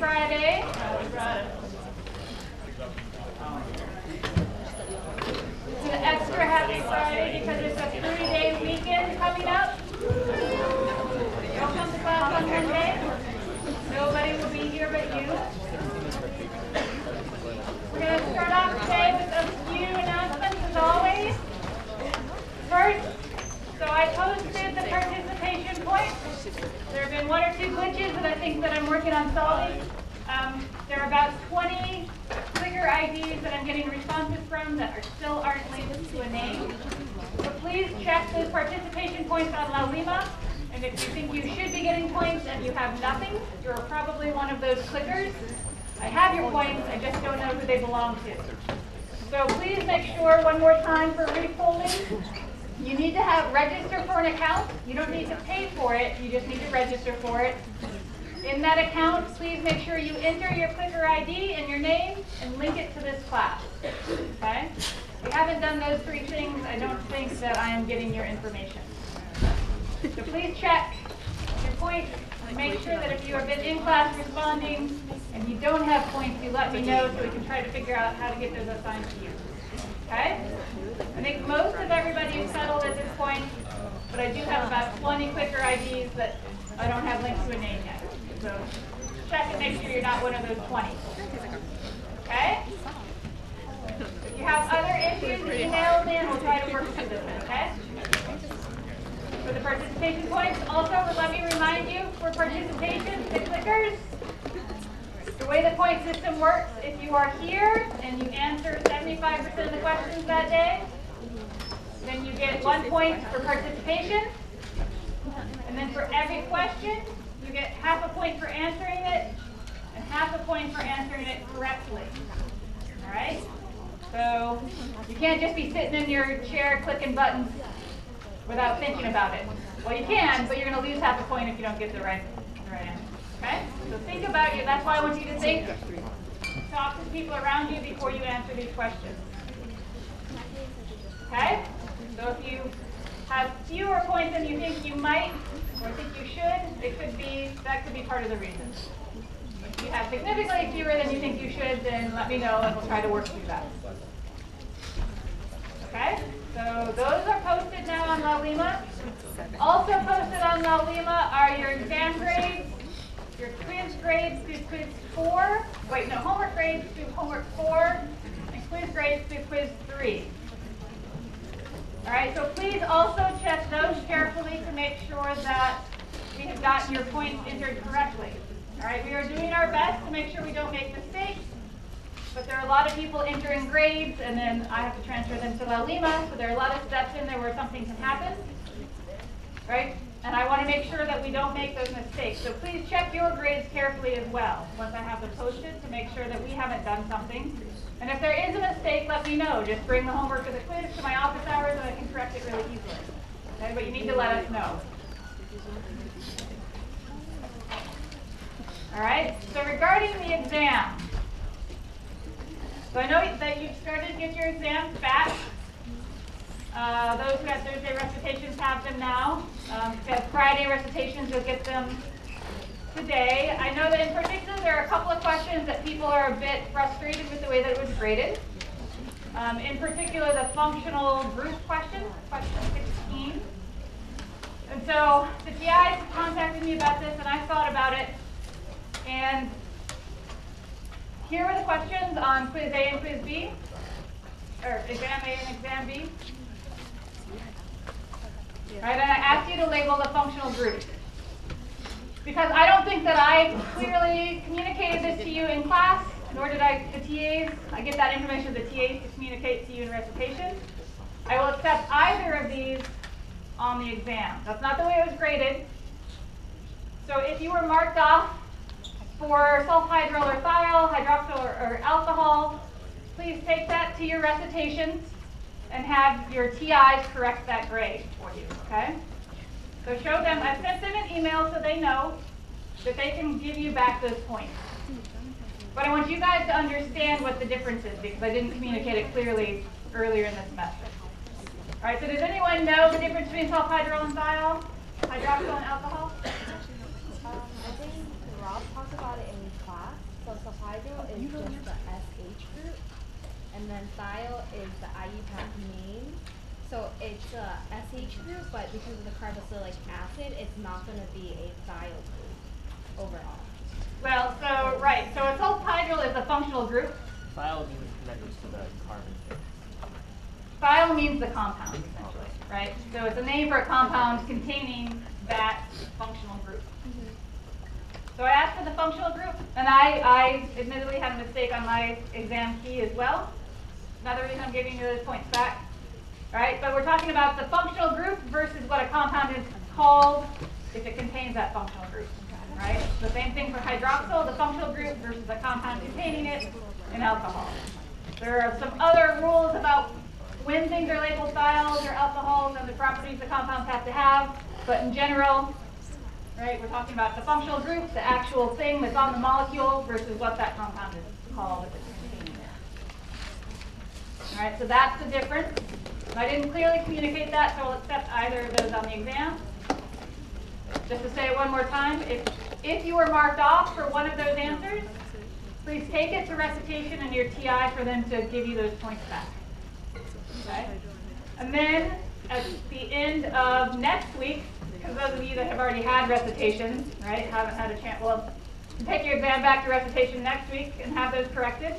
Friday. It's an extra happy Friday because it's a 3-day weekend coming up. Don't come to class on Monday. Nobody will be here but you. We're going to start off today with a few announcements as always. First, so I posted the participation points. There have been 1 or 2 glitches that I think that I'm working on solving. There are about 20 clicker IDs that I'm getting responses from that still aren't linked to a name. So please check those participation points on La Lima. And if you think you should be getting points and you have nothing, you're probably one of those clickers. I have your points, I just don't know who they belong to. So please make sure, one more time for refolding, you need to have register for an account. You don't need to pay for it, you just need to register for it. In that account, please make sure you enter your clicker ID and your name and link it to this class. Okay? If you haven't done those 3 things, I don't think that I am getting your information. So please check your points and make sure that if you have been in class responding and you don't have points, you let me know so we can try to figure out how to get those assigned to you. Okay? I think most of everybody is settled at this point, but I do have about 20 clicker IDs that I don't have linked to a name yet. So check and make sure you're not one of those 20. Okay? If you have other issues, email me and we'll try to work through this, okay? For the participation points, also let me remind you, for participation, the clickers, the way the point system works, if you are here and you answer 75% of the questions that day, then you get 1 point for participation. And then for every question, you get half a point for answering it and half a point for answering it correctly. All right? So you can't just be sitting in your chair clicking buttons without thinking about it. Well, you can, but you're going to lose half a point if you don't get the right answer. Okay? So think about it. That's why I want you to think. Talk to people around you before you answer these questions. Okay? So if you have fewer points than you think you might or think you should, that could be part of the reason. If you have significantly fewer than you think you should, then let me know and we'll try to work through that. Okay? So those are posted now on La Lima. Also posted on La Lima are your exam grades, your quiz grades through quiz 4. Wait, no, homework grades through homework 4, and quiz grades through quiz 3. All right, so please also check those carefully to make sure that we have gotten your points entered correctly. All right, we are doing our best to make sure we don't make mistakes. But there are a lot of people entering grades, and then I have to transfer them to La Lima, so there are a lot of steps in there where something can happen, right? And I want to make sure that we don't make those mistakes. So please check your grades carefully as well, once I have them posted, to make sure that we haven't done something. And if there is a mistake, let me know. Just bring the homework or the quiz to my office hours, and I can correct it really easily. Okay? But you need to let us know. All right, so regarding the exam, so I know that you've started to get your exams back. Those who have Thursday recitations have them now. If you have Friday recitations, you'll get them today. I know that in particular there are a couple of questions that people are a bit frustrated with the way that it was graded. In particular, the functional group question 16. And so the TIs contacted me about this, and I thought about it. And here are the questions on quiz A and quiz B, or exam A and exam B. Right, and I asked you to label the functional group. Because I don't think that I clearly communicated this to you in class, nor did the TAs. I get that information to the TAs to communicate to you in recitation. I will accept either of these on the exam. That's not the way it was graded. So if you were marked off for sulfhydryl or thiol, hydroxyl or alcohol, please take that to your recitations and have your TIs correct that grade for you, okay? So show them, I've sent them an email so they know that they can give you back those points. But I want you guys to understand what the difference is because I didn't communicate it clearly earlier in the semester. All right, so does anyone know the difference between sulfhydryl and thiol, hydroxyl and alcohol? I think Rob talked about it in class. file is the IUPAC name. So it's a SH group, but because of the carboxylic acid, it's not going to be a thiol group overall. Well, so, right. So a sulfhydryl is a functional group. Thiol means connected to the carbon. Thiol means the compound, essentially, right? So it's a name for a compound containing that functional group. So I asked for the functional group, and I admittedly had a mistake on my exam key as well. Another reason I'm giving you those points back. All right, but we're talking about the functional group versus what a compound is called if it contains that functional group. Right? The same thing for hydroxyl, the functional group versus the compound containing it in alcohol. There are some other rules about when things are labeled thiols or alcohols and the properties the compounds have to have, but in general, right, we're talking about the functional group, the actual thing that's on the molecule versus what that compound is called if it's containing it. All right, so that's the difference. I didn't clearly communicate that, so I'll accept either of those on the exam. Just to say it one more time, if you were marked off for one of those answers, please take it to recitation and your TI for them to give you those points back. Okay? And then at the end of next week, because those of you that have already had recitation, right, haven't had a chance, well, take your exam back to recitation next week and have those corrected.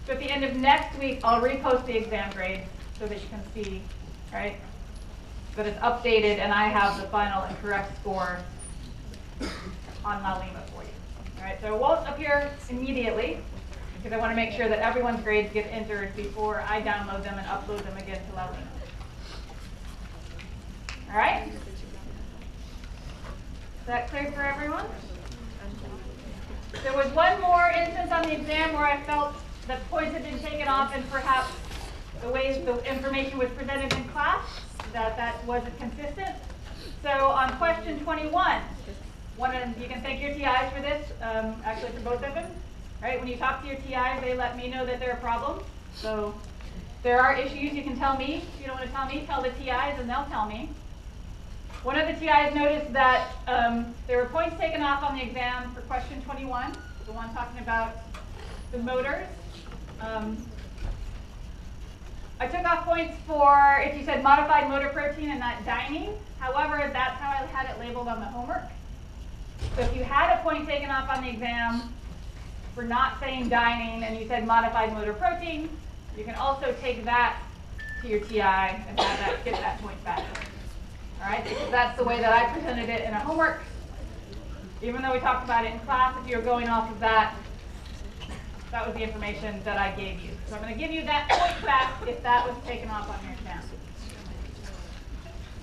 So at the end of next week, I'll repost the exam grade so that you can see, right, that it's updated and I have the final and correct score on LaLima for you. All right, so it won't appear immediately because I want to make sure that everyone's grades get entered before I download them and upload them again to LaLima. All right? Is that clear for everyone? There was one more instance on the exam where I felt that points had been taken off and perhaps the way the information was presented in class, that wasn't consistent. So on question 21, you can thank your TIs for this, actually for both of them. Right? When you talk to your TIs, they let me know that there are problems. So there are issues, you can tell me. If you don't want to tell me, tell the TIs and they'll tell me. One of the TIs noticed that there were points taken off on the exam for question 21, the one talking about the motors. I took off points for if you said modified motor protein and not dining. However, that's how I had it labeled on the homework. So if you had a point taken off on the exam for not saying dining and you said modified motor protein, you can also take that to your TI and have that get that point back. All right, because that's the way that I presented it in a homework. Even though we talked about it in class, if you're going off of that, that was the information that I gave you. So I'm going to give you that point back if that was taken off on your exam.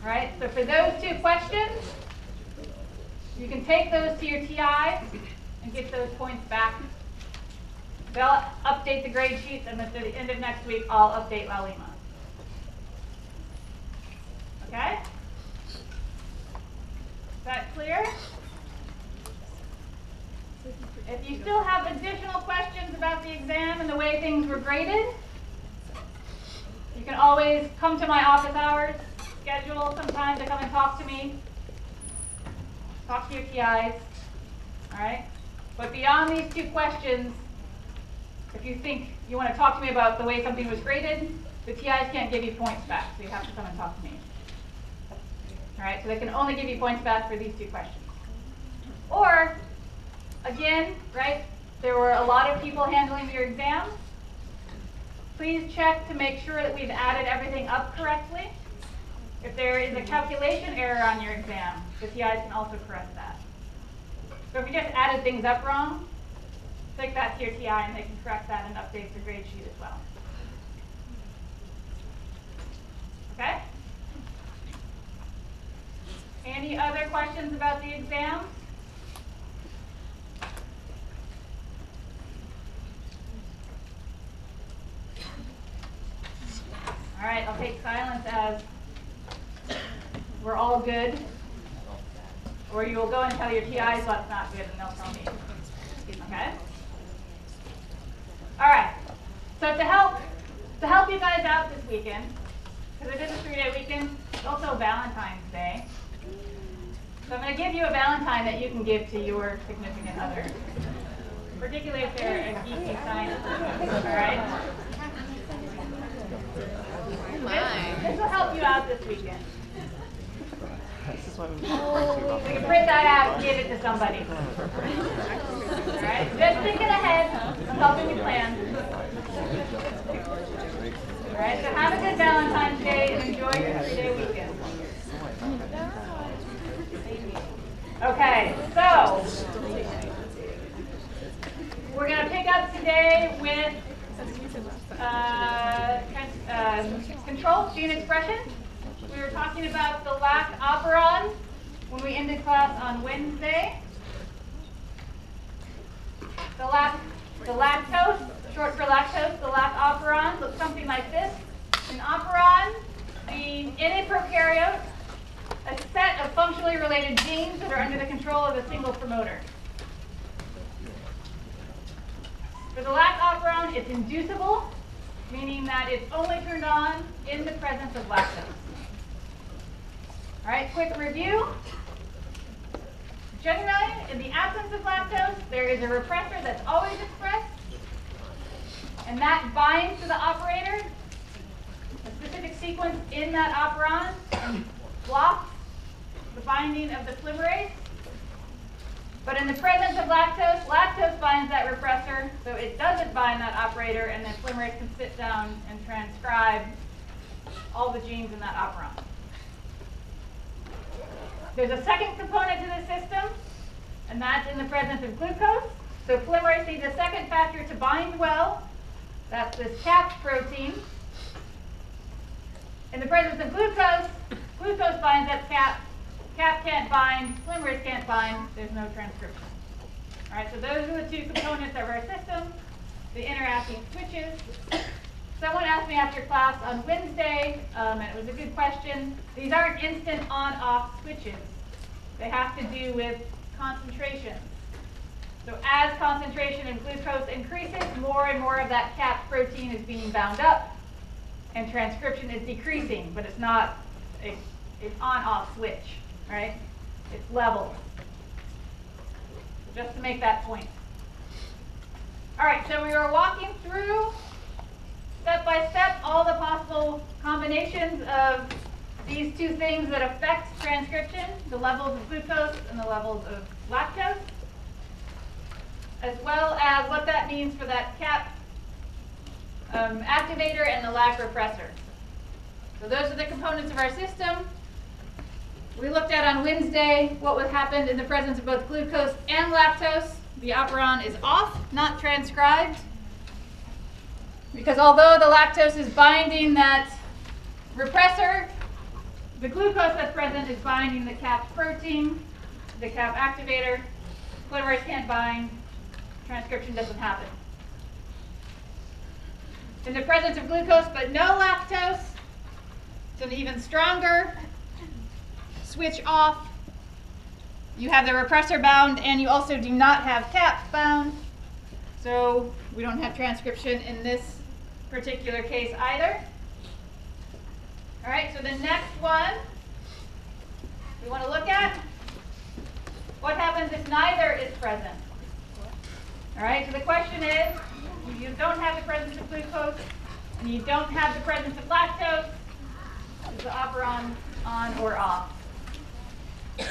All right, so for those two questions, you can take those to your TI and get those points back. They'll update the grade sheets, and at the end of next week, I'll update LaLima. Okay? Is that clear? If you still have additional questions about the exam and the way things were graded, you can always come to my office hours, schedule some time to come and talk to me, talk to your TIs, all right? But beyond these two questions, if you think you want to talk to me about the way something was graded, the TIs can't give you points back, so you have to come and talk to me. All right, so they can only give you points back for these two questions. Or, again, right, there were a lot of people handling your exam. Please check to make sure that we've added everything up correctly. If there is a calculation error on your exam, the TIs can also correct that. So if you just added things up wrong, take that to your TI and they can correct that and update the grade sheet as well. Okay? Any other questions about the exam? All right, I'll take silence as we're all good. Or you will go and tell your TIs what's not good and they'll tell me. Okay? All right. So to help you guys out this weekend, because it is a 3-day weekend, it's also Valentine's Day. So I'm going to give you a Valentine that you can give to your significant other, particularly if they're a geeky science person. All right? This will help you out this weekend. This is why we We can print that out and give it to somebody. Alright, just thinking ahead, I'm helping you plan. Alright, so have a good Valentine's Day and enjoy your 3-day weekend. Okay, so we're going to pick up today with control, gene expression. We were talking about the lac operon when we ended class on Wednesday. The lactose, short for lactose, the lac operon looks something like this. An operon being in a prokaryote, a set of functionally related genes that are under the control of a single promoter. For the lac operon, it's inducible, meaning that it's only turned on in the presence of lactose. All right, quick review. Generally, in the absence of lactose, there is a repressor that's always expressed, and that binds to the operator, a specific sequence in that operon, and blocks the binding of the polymerase. But in the presence of lactose, lactose binds that repressor, so it doesn't bind that operator, and then polymerase can sit down and transcribe all the genes in that operon. There's a second component to the system, and that's in the presence of glucose. So polymerase needs a second factor to bind well. That's this CAP protein. In the presence of glucose, glucose binds that CAP. CAP can't bind, polymerase can't bind, there's no transcription. All right, so those are the two components of our system, the interacting switches. Someone asked me after class on Wednesday, and it was a good question. These aren't instant on-off switches. They have to do with concentration. So as concentration in glucose increases, more and more of that CAP protein is being bound up, and transcription is decreasing, but it's not an on-off switch, right? It's level. Just to make that point. All right, so we were walking through step by step all the possible combinations of these two things that affect transcription, the levels of glucose and the levels of lactose, as well as what that means for that CAP activator and the lac repressor. So those are the components of our system. We looked at on Wednesday what would happen in the presence of both glucose and lactose. The operon is off, not transcribed, because although the lactose is binding that repressor, the glucose that's present is binding the CAP protein, the CAP activator. Polymerase can't bind, transcription doesn't happen. In the presence of glucose but no lactose, it's an even stronger switch off. You have the repressor bound, and you also do not have CAP bound, so we don't have transcription in this particular case either. All right, so the next one we want to look at, what happens if neither is present? All right, so the question is, you don't have the presence of glucose, and you don't have the presence of lactose. Is the operon on or off? You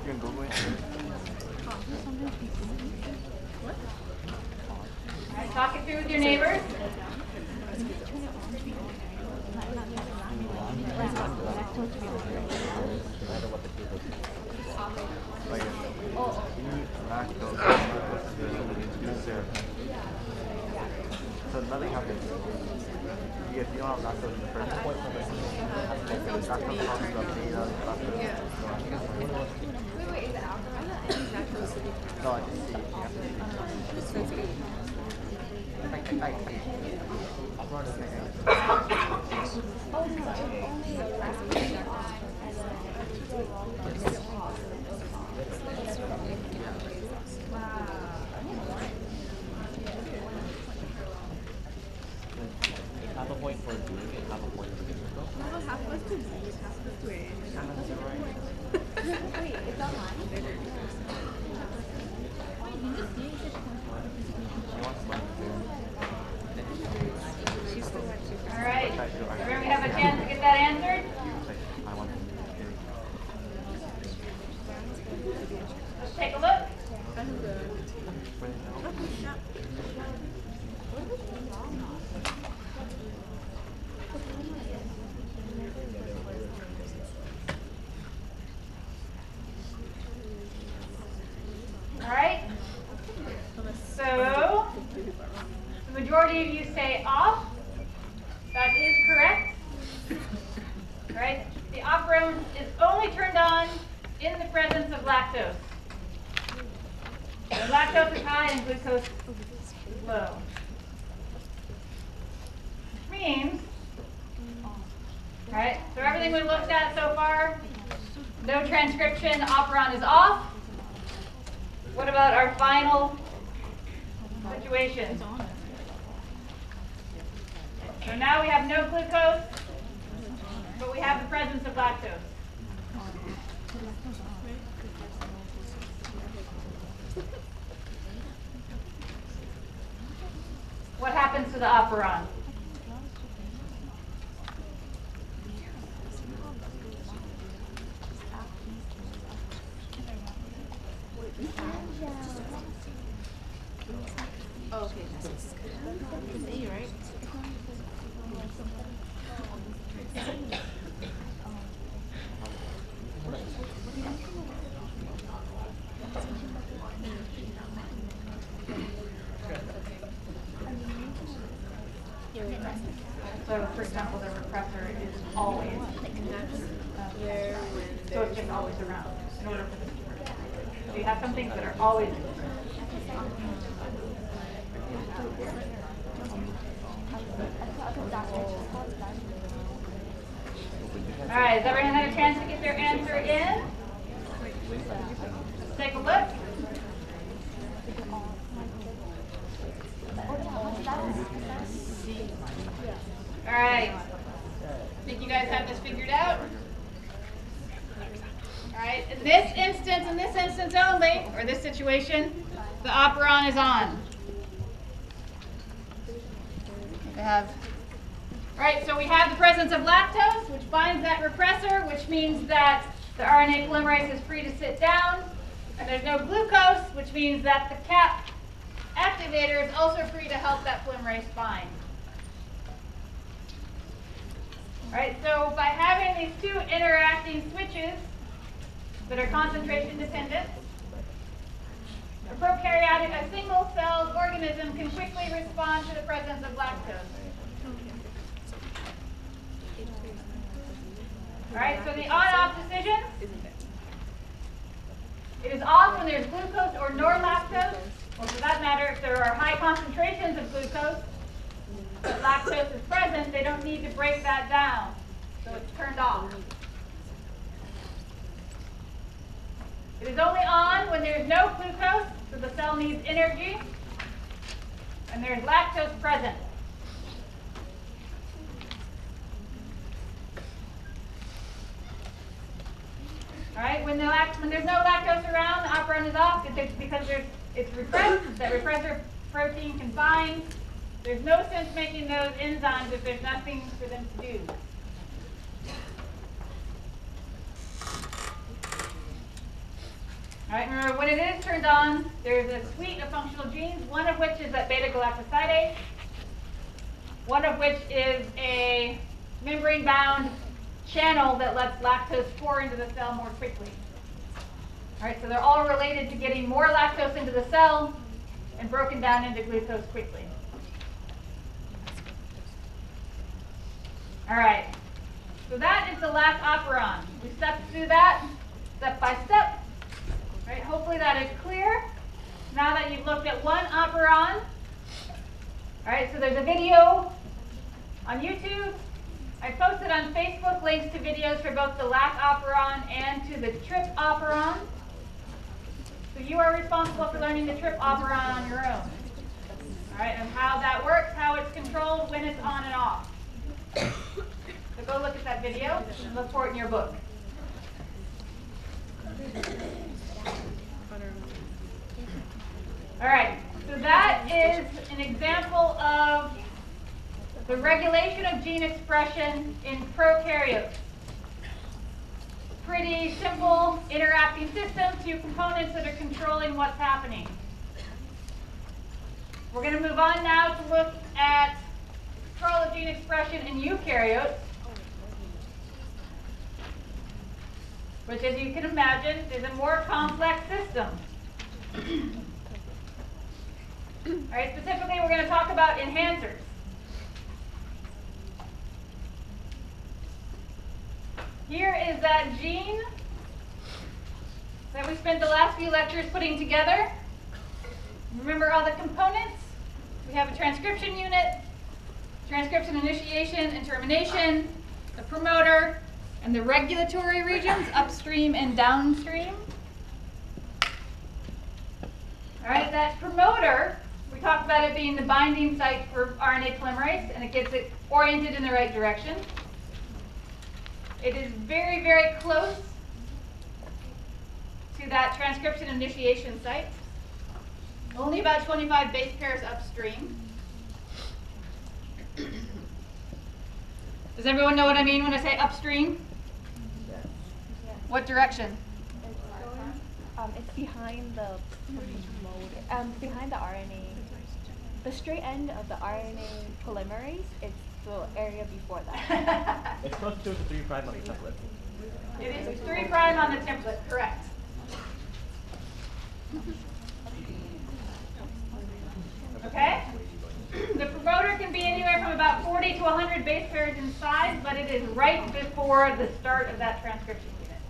can Google it. All right, talk it through with your neighbors. So nothing happens. If you don't have lactose in the first point, lactose causes the beta. Wait, is it alkaline? No, I just see. You have to see. Half a point for doing it, half a point for getting it. Half was to do, half was to it. Wait, it's online? She wants money too. majority of you say off. That is correct. Right? The operon is only turned on in the presence of lactose. When lactose is high and glucose is low. Which means, right, so everything we looked at so far, no transcription, operon is off. What about our final situation? So now we have no glucose, but we have the presence of lactose. What happens to the operon? Oh, okay. See, right? So, for example, the repressor is always, so it's just always around in order for this to work. So you have some things that are always. All right, has everyone had a chance to get their answer in? Let's take a look. All right. Think you guys have this figured out? All right. In this instance only, or this situation, the operon is on. All right, so we have the presence of lactose, which binds that repressor, which means that the RNA polymerase is free to sit down. And there's no glucose, which means that the CAP activator is also free to help that polymerase bind. All right, so by having these two interacting switches that are concentration dependent, a prokaryotic, a single-celled organism can quickly respond to the presence of lactose. All right, so the on-off decision, it is off when there's glucose or norlactose, or for that matter, if there are high concentrations of glucose, but lactose is present, they don't need to break that down, so it's turned off. It is only on when there's no glucose, so the cell needs energy, and there's lactose present. All right, when there's no lactose around, the operon is off because it's repressed. That repressor protein can bind. There's no sense making those enzymes if there's nothing for them to do. All right, remember when it is turned on, there's a suite of functional genes, one of which is that beta-galactosidase, one of which is a membrane-bound channel that lets lactose pour into the cell more quickly. All right, so they're all related to getting more lactose into the cell and broken down into glucose quickly. All right, so that is the lac operon. We stepped through that step by step. All right, hopefully that is clear. Now that you've looked at one operon, all right, so there's a video on YouTube. I posted on Facebook links to videos for both the lac operon and to the trip operon. So you are responsible for learning the trip operon on your own. All right, and how that works, how it's controlled, when it's on and off. So go look at that video and look for it in your book. All right, so that is an example of the regulation of gene expression in prokaryotes. Pretty simple interacting system, two components that are controlling what's happening. We're going to move on now to look at control of gene expression in eukaryotes, which, as you can imagine, is a more complex system. All right, specifically we're going to talk about enhancers. Here is that gene that we spent the last few lectures putting together. Remember all the components? We have a transcription unit, transcription initiation and termination, the promoter, and the regulatory regions, upstream and downstream. All right, that promoter, we talked about it being the binding site for RNA polymerase, and it gets it oriented in the right direction. It is very, very close to that transcription initiation site. Only about 25 base pairs upstream. Does everyone know what I mean when I say upstream? Yes. What direction? It's behind the behind the RNA. The straight end of the RNA polymerase, it's the area before that. It's close to the 3' on the template. It is 3' on the template, correct. Okay? The promoter can be anywhere from about 40 to 100 base pairs in size, but it is right before the start of that transcription unit.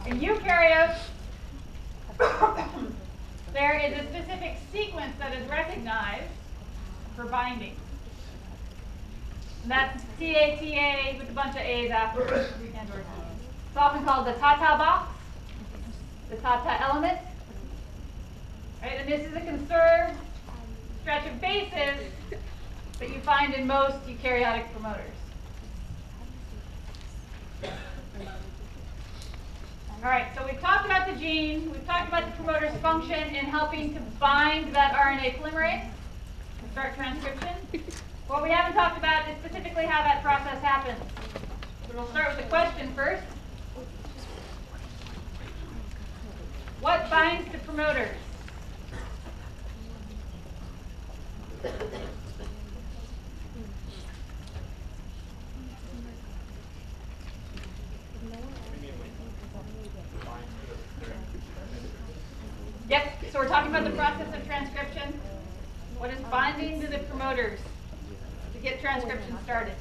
In eukaryotes, there is a specific sequence that is recognized for binding. And that's TATA with a bunch of A's afterwards. It's often called the TATA box, the TATA element. Right? And this is a conserved stretch of bases that you find in most eukaryotic promoters. All right, so we've talked about the gene, we've talked about the promoter's function in helping to bind that RNA polymerase and start transcription. What we haven't talked about is specifically how that process happens. So we'll start with the question first. What binds to promoters? Yep, so we're talking about the process of transcription. What is binding to the promoters to get transcription started?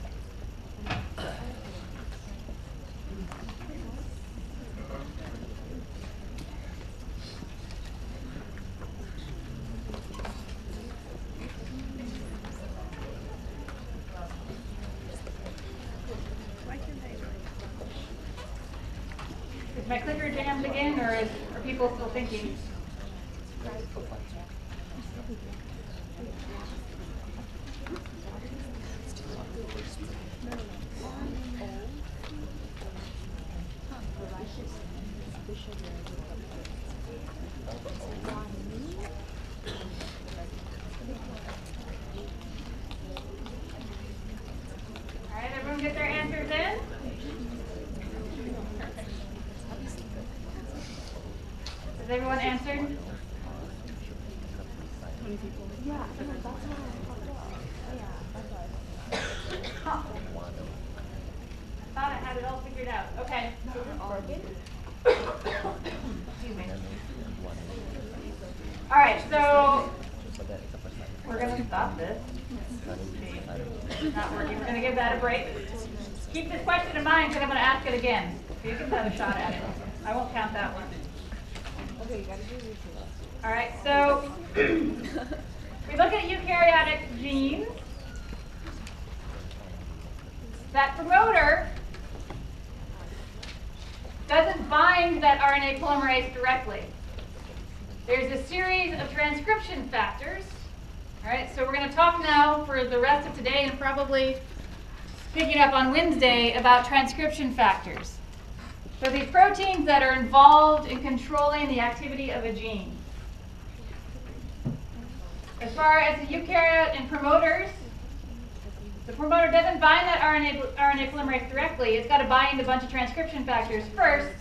Is my clicker jammed again, or are people still thinking? All right, everyone get their answers in? Has everyone answered? Yeah, I know, that's what I talked about. Yeah, that's what Huh. I thought I had it all figured out. Okay. Excuse me. All right, so we're going to stop this. Not working. We're going to give that a break. Keep this question in mind because I'm going to ask it again. So you can have a shot at it. I won't count that one. Okay, you gotta do this. All right, so we look at eukaryotic genes. That promoter doesn't bind that RNA polymerase directly. There's a series of transcription factors. All right, so we're going to talk now for the rest of today and probably picking up on Wednesday about transcription factors. So these proteins that are involved in controlling the activity of a gene. As far as the eukaryote and promoters, the promoter doesn't bind that RNA polymerase directly. It's got to bind a bunch of transcription factors first,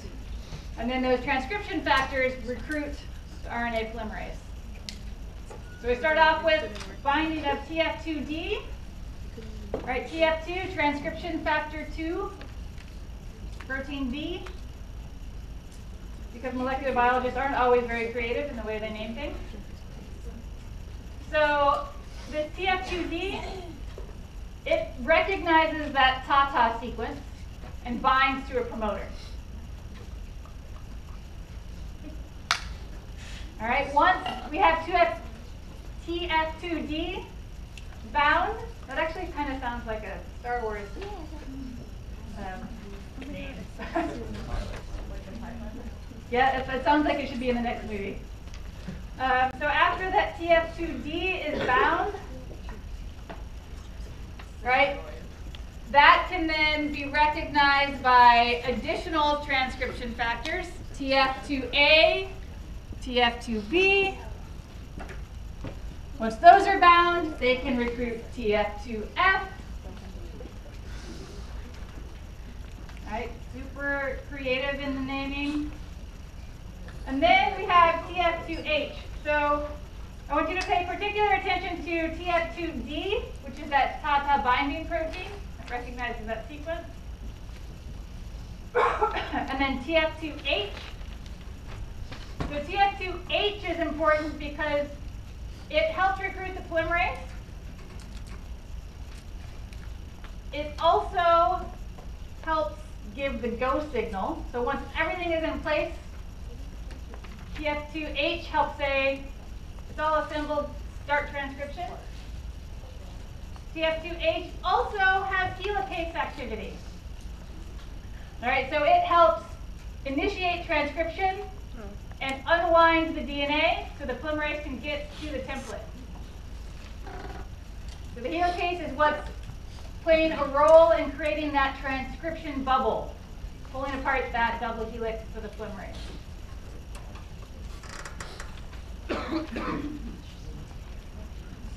and then those transcription factors recruit the RNA polymerase. So we start off with binding of TF2D. All right, TF2, transcription factor 2, protein B. Because molecular biologists aren't always very creative in the way they name things. So this TF2D, it recognizes that TATA sequence and binds to a promoter. All right, once we have TF2D bound, that actually kind of sounds like a Star Wars name. Yeah, it sounds like it should be in the next movie. So after that TF2D is bound, right, that can then be recognized by additional transcription factors, TF2A, TF2B. Once those are bound, they can recruit TF2F. Right, super creative in the naming. And then we have TF2H. So I want you to pay particular attention to TF2D, which is that TATA binding protein that recognizes that sequence. And then TF2H. So TF2H is important because it helps recruit the polymerase. It also helps give the go signal. So once everything is in place, TF2H helps say, it's all assembled, start transcription. TF2H also has helicase activity. All right, so it helps initiate transcription and unwind the DNA so the polymerase can get to the template. So the helicase is what's playing a role in creating that transcription bubble, pulling apart that double helix for the polymerase.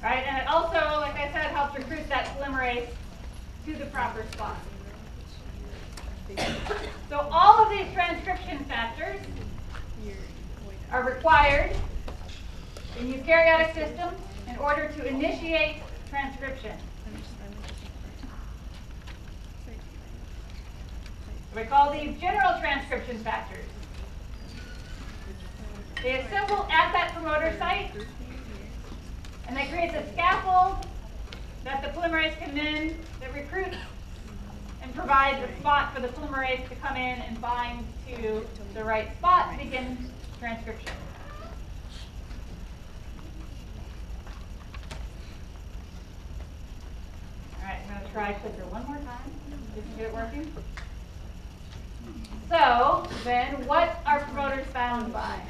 Right, and it also, like I said, helps recruit that polymerase to the proper spot. So all of these transcription factors are required in eukaryotic systems in order to initiate transcription. We call these general transcription factors. They assemble at that promoter site, and they create the scaffold that the polymerase can then that recruits and provides a spot for the polymerase to come in and bind to the right spot to begin transcription. All right, I'm going to try clicker one more time. Just to get it working. So then, what are promoters bound by?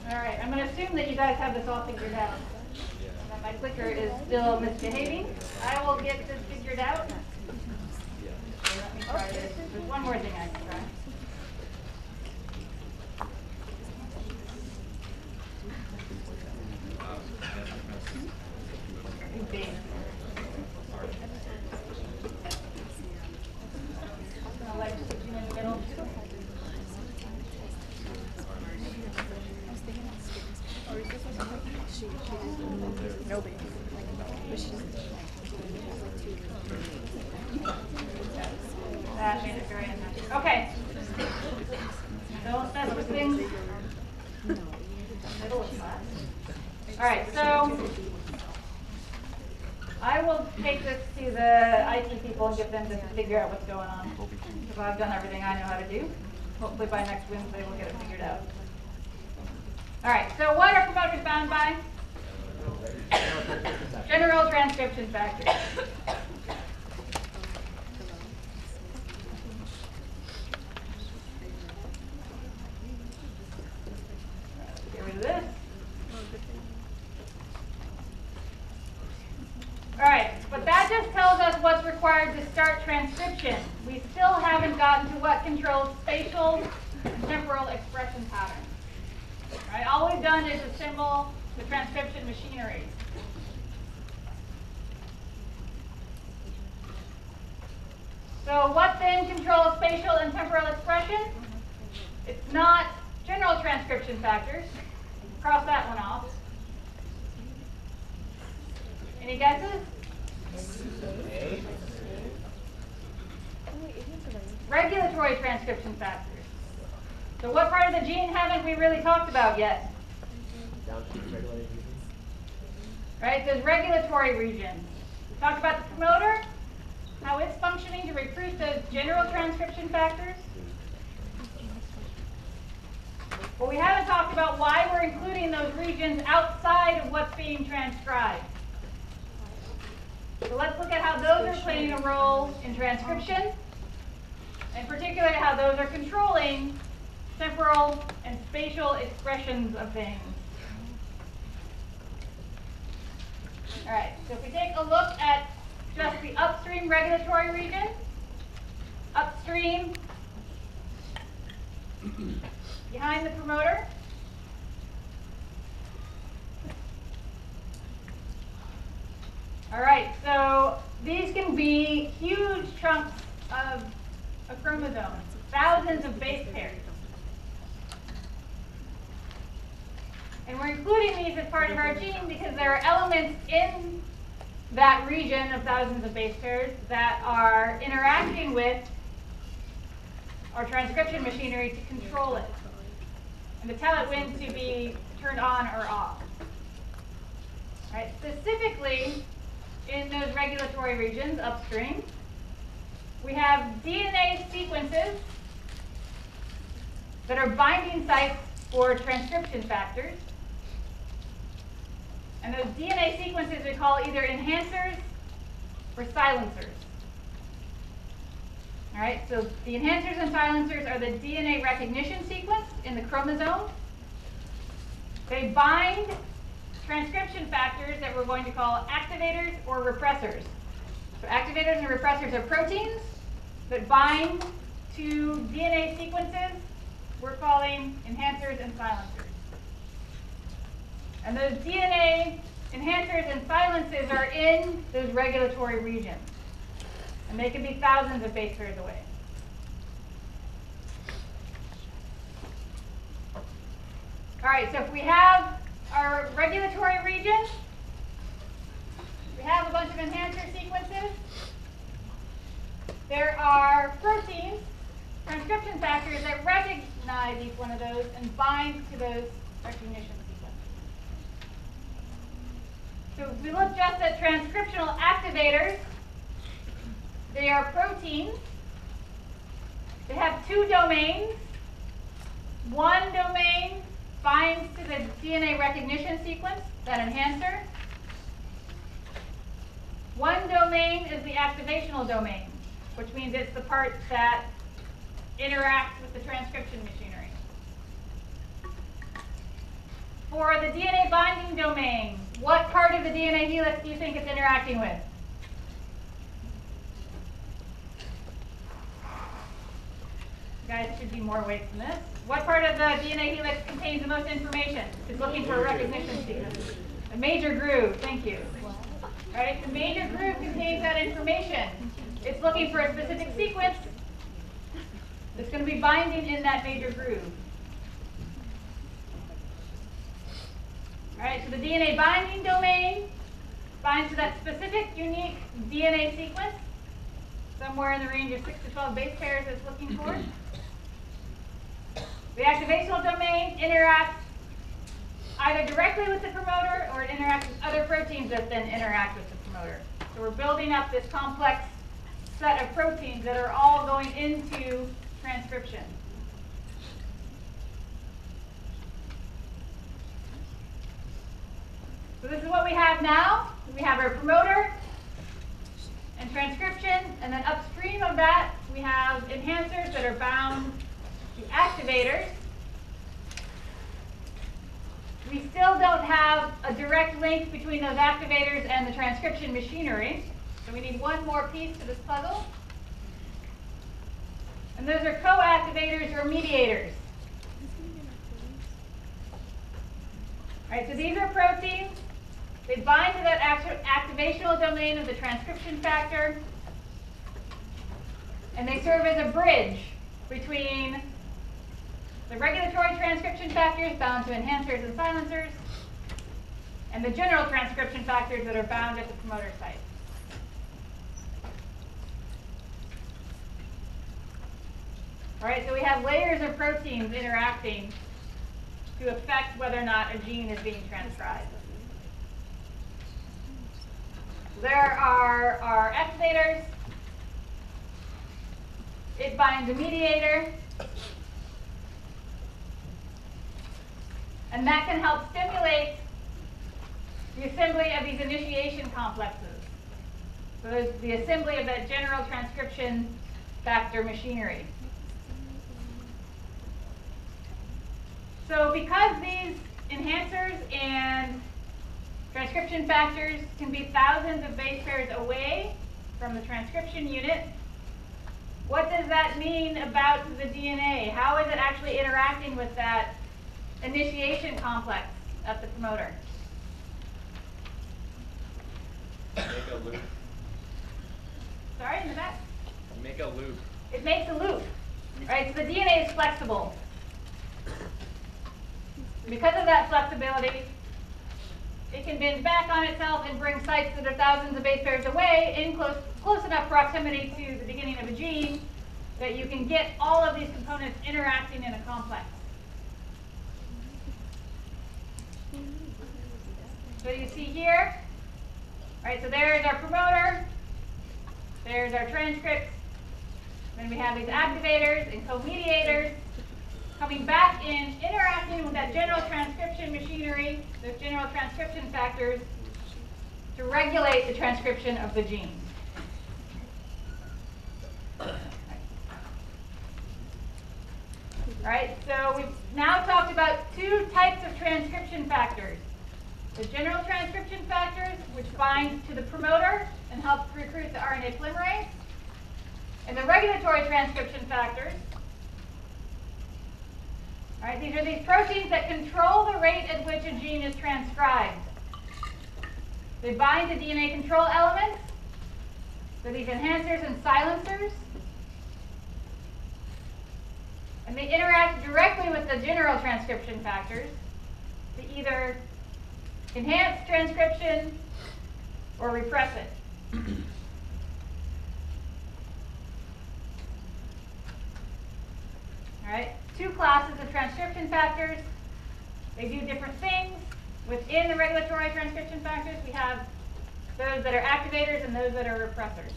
All right, I'm going to assume that you guys have this all figured out. And that my clicker is still misbehaving. I will get this figured out. So let me try this. There's one more thing I can try. B. I like switching in the middle. Nobody. That made it very nice. Okay. Don't mess with things. Middle is fine. All right, so I will take this to the IT people and get them to figure out what's going on. Because I've done everything I know how to do. Hopefully by next Wednesday we'll get it figured out. All right, so what are promoters bound by? General transcription factors. Get rid of this. All right, but that just tells us that's what's required to start transcription. We still haven't gotten to what controls spatial and temporal expression patterns. Right? All we've done is assemble the transcription machinery. So what then controls spatial and temporal expression? It's not general transcription factors. Cross that one off. Any guesses? Regulatory transcription factors. So what part of the gene haven't we really talked about yet? Right, those regulatory regions. We talked about the promoter, how it's functioning to recruit those general transcription factors. But we haven't talked about why we're including those regions outside of what's being transcribed. So let's look at how those are playing a role in transcription, and particularly how those are controlling temporal and spatial expressions of things. All right, so if we take a look at just the upstream regulatory region, upstream behind the promoter. All right, so these can be huge chunks of a chromosome, thousands of base pairs. And we're including these as part of our gene because there are elements in that region of thousands of base pairs that are interacting with our transcription machinery to control it and to tell it when to be turned on or off. Right? Specifically, in those regulatory regions upstream, we have DNA sequences that are binding sites for transcription factors. And those DNA sequences we call either enhancers or silencers. All right, so the enhancers and silencers are the DNA recognition sequence in the chromosome. They bind transcription factors that we're going to call activators or repressors. So activators and repressors are proteins that bind to DNA sequences we're calling enhancers and silencers. And those DNA enhancers and silencers are in those regulatory regions. And they can be thousands of base pairs away. All right, so if we have our regulatory region, we have a bunch of enhancer sequences. There are proteins, transcription factors that recognize each one of those and bind to those recognition sequences. So if we look just at transcriptional activators, they are proteins. They have two domains. One domain binds to the DNA recognition sequence, that enhancer. One domain is the activational domain, which means it's the part that interacts with the transcription machinery. For the DNA binding domain, what part of the DNA helix do you think it's interacting with? You guys should be more awake than this. What part of the DNA helix contains the most information? It's looking for a recognition sequence. A major groove, thank you. Right? The major groove contains that information. It's looking for a specific sequence that's going to be binding in that major groove. All right, so the DNA binding domain binds to that specific unique DNA sequence, somewhere in the range of 6 to 12 base pairs it's looking for. The activational domain interacts either directly with the promoter or it interacts with other proteins that then interact with the promoter. So we're building up this complex set of proteins that are all going into transcription. So this is what we have now. We have our promoter and transcription, and then upstream of that we have enhancers that are bound to activators. We still don't have a direct link between those activators and the transcription machinery. So we need one more piece to this puzzle. And those are co-activators or mediators. All right, so these are proteins. They bind to that activational domain of the transcription factor. And they serve as a bridge between the regulatory transcription factors bound to enhancers and silencers and the general transcription factors that are bound at the promoter site. All right, so we have layers of proteins interacting to affect whether or not a gene is being transcribed. There are our activators. It binds a mediator. And that can help stimulate the assembly of these initiation complexes. So there's the assembly of that general transcription factor machinery. So because these enhancers and transcription factors can be thousands of base pairs away from the transcription unit, what does that mean about the DNA? How is it actually interacting with that initiation complex at the promoter? Make a loop. Sorry, in the back? Make a loop. It makes a loop. Right, so the DNA is flexible. Because of that flexibility, it can bend back on itself and bring sites that are thousands of base pairs away in close enough proximity to the beginning of a gene that you can get all of these components interacting in a complex. So you see here, right, so there's our promoter, there's our transcripts, then we have these activators and co-mediators coming back in, interacting with that general transcription machinery, those general transcription factors, to regulate the transcription of the gene. All right, so we've now talked about two types of transcription factors. The general transcription factors, which bind to the promoter and help recruit the RNA polymerase, and the regulatory transcription factors. All right, these are these proteins that control the rate at which a gene is transcribed. They bind to DNA control elements, so these enhancers and silencers. And they interact directly with the general transcription factors to either enhance transcription or repress it. All right, two classes of transcription factors. They do different things. Within the regulatory transcription factors, we have those that are activators and those that are repressors.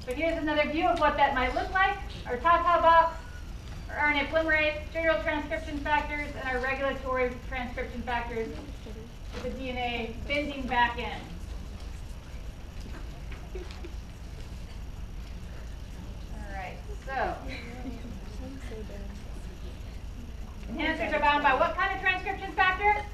So here's another view of what that might look like. Our Tata box, our RNA polymerase, general transcription factors, and our regulatory transcription factors with the DNA bending back in. All right, so enhancers are bound by what kind of transcription factor?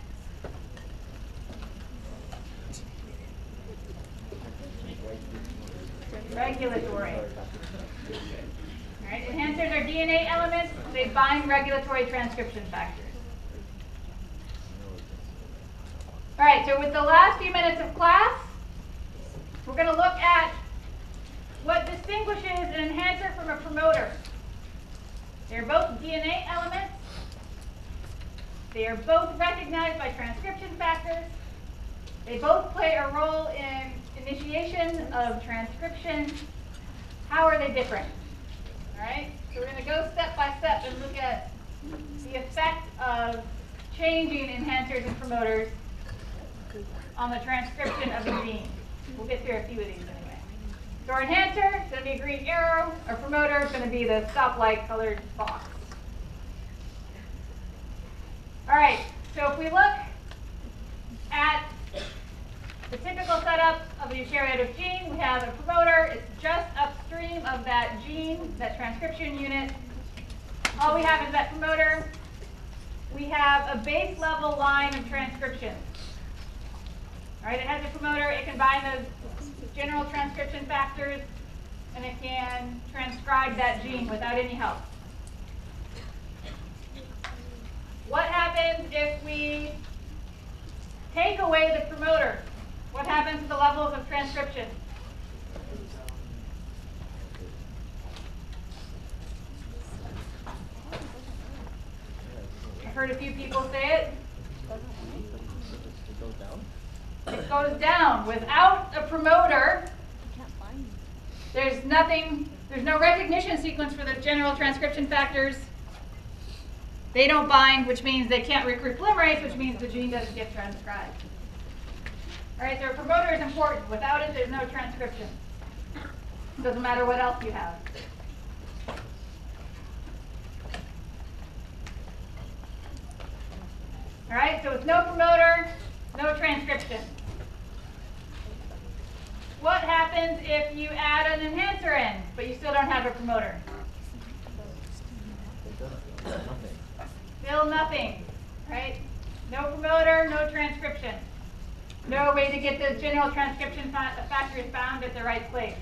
Regulatory. All right, enhancers are DNA elements. They bind regulatory transcription factors. All right, so with the last few minutes of class, we're going to look at what distinguishes an enhancer from a promoter. They're both DNA elements. They are both recognized by transcription factors. They both play a role in initiation of transcription. How are they different? All right, so we're going to go step by step and look at the effect of changing enhancers and promoters on the transcription of the gene. We'll get through a few of these anyway. So our enhancer is going to be a green arrow. Our promoter is going to be the stoplight colored box. All right, so if we look at the typical setup of a eukaryotic gene, we have a promoter. It's just upstream of that gene, that transcription unit. All we have is that promoter. We have a base level line of transcription. All right, it has a promoter. It can bind those general transcription factors, and it can transcribe that gene without any help. What happens if we take away the promoter? What happens to the levels of transcription? I've heard a few people say it. It goes down. Without a promoter, there's no recognition sequence for the general transcription factors. They don't bind, which means they can't recruit polymerase, which means the gene doesn't get transcribed. All right, so a promoter is important. Without it, there's no transcription. It doesn't matter what else you have. All right, so with no promoter, no transcription. What happens if you add an enhancer in, but you still don't have a promoter? Still nothing, right? No promoter, no transcription. No way to get the general transcription factors bound at the right place.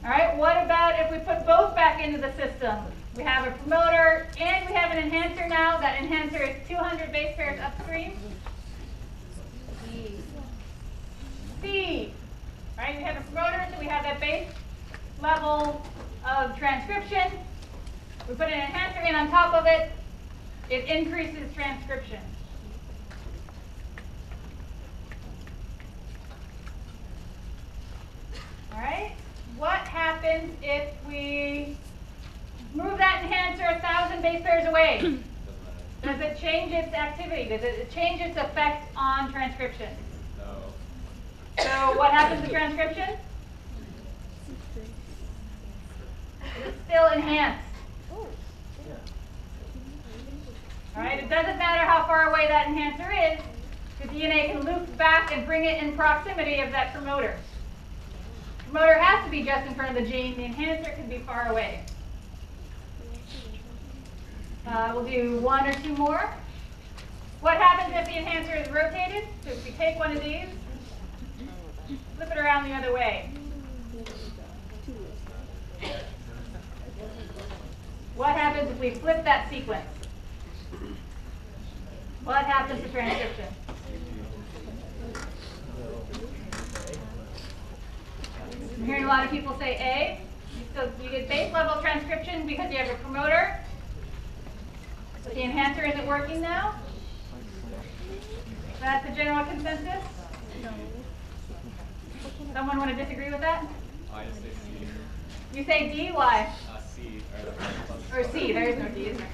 All right, what about if we put both back into the system? We have a promoter and we have an enhancer now. That enhancer is 200 base pairs upstream. C. Right, we have a promoter, so we have that base level of transcription. We put an enhancer in on top of it. It increases transcription. All right, what happens if we move that enhancer 1,000 base pairs away? Does it change its activity? Does it change its effect on transcription? No. So what happens to transcription? It's still enhanced. All right, it doesn't matter how far away that enhancer is. The DNA can loop back and bring it in proximity of that promoter. The promoter has to be just in front of the gene. The enhancer can be far away. We'll do one or two more. What happens if the enhancer is rotated? So if we take one of these, flip it around the other way. What happens if we flip that sequence? What happens to transcription? I'm hearing a lot of people say A. So you get base level transcription because you have a promoter. But the enhancer isn't working now. That's the general consensus? Someone want to disagree with that? I just say C. You say D, why? C. Or C, there is no D, is there?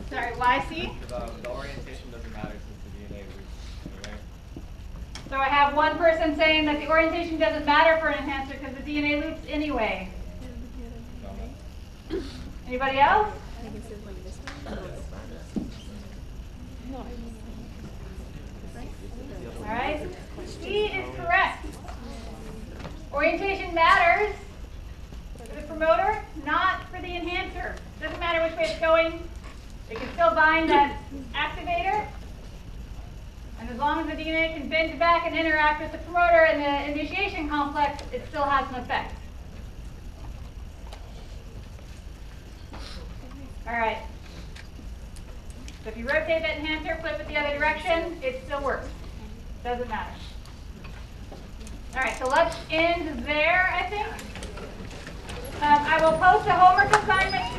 Sorry, why C? The orientation doesn't matter since the DNA loops anyway. So I have one person saying that the orientation doesn't matter for an enhancer because the DNA loops anyway. No. Anybody else? All right, C is correct. Orientation matters for the promoter, not for the enhancer. Doesn't matter which way it's going. It can still bind that activator. And as long as the DNA can bend back and interact with the promoter and the initiation complex, it still has an effect. All right. So if you rotate that enhancer, flip it the other direction, it still works. Doesn't matter. All right, so let's end there, I think. I will post a homework assignment.